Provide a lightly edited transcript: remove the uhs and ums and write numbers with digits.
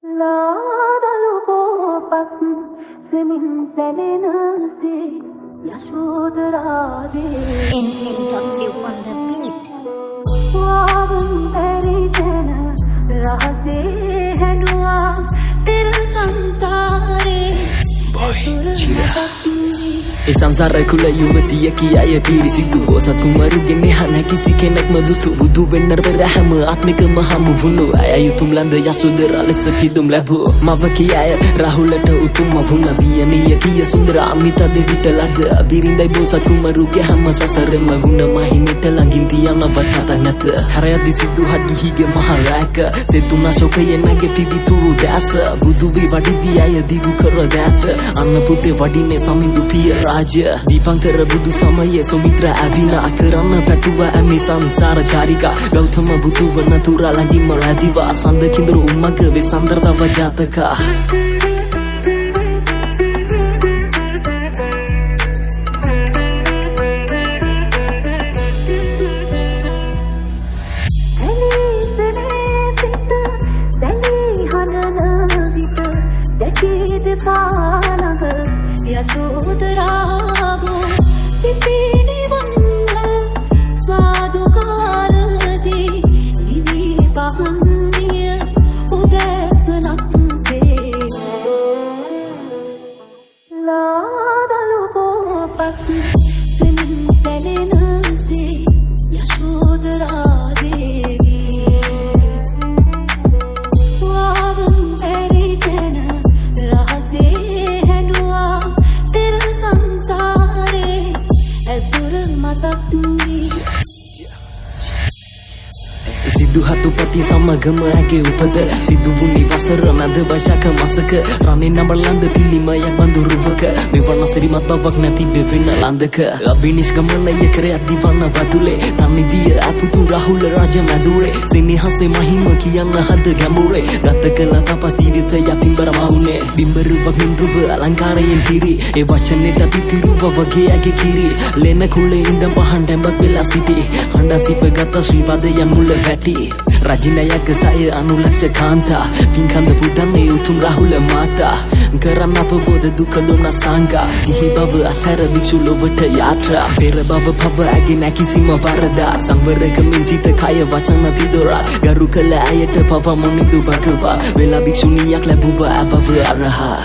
ලාදලු පොපත් සෙමින් සැලෙනසේ යශෝදරාගේ NNW on the beat. වාවුන් ඇරිතන රහසේ හැඩුවා තෙල් සංසාරේ ඒ සංසාර කුල යුවතිය කියාය පිරිසිදු ඔසත් කුමරුගෙන හන කිසි කෙනෙක් මදුතු බුදු වෙන්නර පෙර හැම ආත්මිකම හමු වුණු අය යුතුම් ලන්ද යසෝදරා ලෙස කිදුම් ලැබුව මව කියාය රාහුලට උතුම් වුණ දියණිය කිය සුන්දර අමිත දෙවිට ලද බිරිඳයි බෝසත් කුමරුගේ හැම සසරෙම ගුණ මහිමිට ළඟින් තියනවත් නැත හරයදි සිදු හදිහිගේ මහරාක දෙතුන ශෝකයේ නැගේ පිවිතුරු දැස බුදු වී වඩිදී අය දිගු කර දැත අන්න පුතේ වඩින්නේ සමිඳු පිය රාජ දීපංකර බුදු සමයේ සොමිත්‍ර අවිනා කරන්න පැතුවා ඇමි සංසාර චාරිකා ගෞතම බුදු වන තුරා ළඟින්ම රැදිවා සඳ කිඳුරු උම්මක වෙසන්දර තව ජාතකා යශෝදරාගෝ පිපිනි වන්න සාදුකාරදී නිවි පහන්දිය උදැසනක්සේ ලාදලු පොපත් සෙමින් සැලෙනසේ යශෝදරා දේවී වාවුන් ඇරිතන රහසේ සිදු හතුපති සමගම ඇගේ උපත සිදු වුණේ වසර මැද වශක මසක රණේ නඹලන්ද පිළිමයක් බඳුරුවක මෙවන සිරිමත් බවක් නැති බෙවෙන ලන්දක අභිනිෂ්ක්‍මණය කරයක් දිවන්න වතුලේ තනිවිය අපුතු රාහුල රාජ මැදුරේ සිනහසේ මහිම කියන්න හද ගැඹුරේ ගත කළ තපස් ජීවිතය පිඹර මවුනේ බිම්බරුවක් මින්රුව අලංකාරයෙන් කිරි ඒ වචනෙට පිතිරුව වගේ ඇගේ කිරි ලෙන කුලේ ඉඳන් පහන් ඩැඹක් වෙලා සිටි හඬ සිප ගත ශ්‍රීපදය මුල වැටි රජිනයක් සය අනුලක්ෂ කාන්තා පින්කන්ද පුදන්නේ උතුම් රාහුල මාතා කරන්න අපබෝධ දුක දුම්න සංගා ගිහි බව අතර භික්ෂු ලොවට යාත්‍රා පෙර බව පව ඇගේ නැකිසිම වරදා සංවරකමින් සිත කය වචන තිදොරා ගරු කළ අයට පව මොනිදු භගවා වෙලා භික්ෂුණියක් ලැබුවා අබව අරහා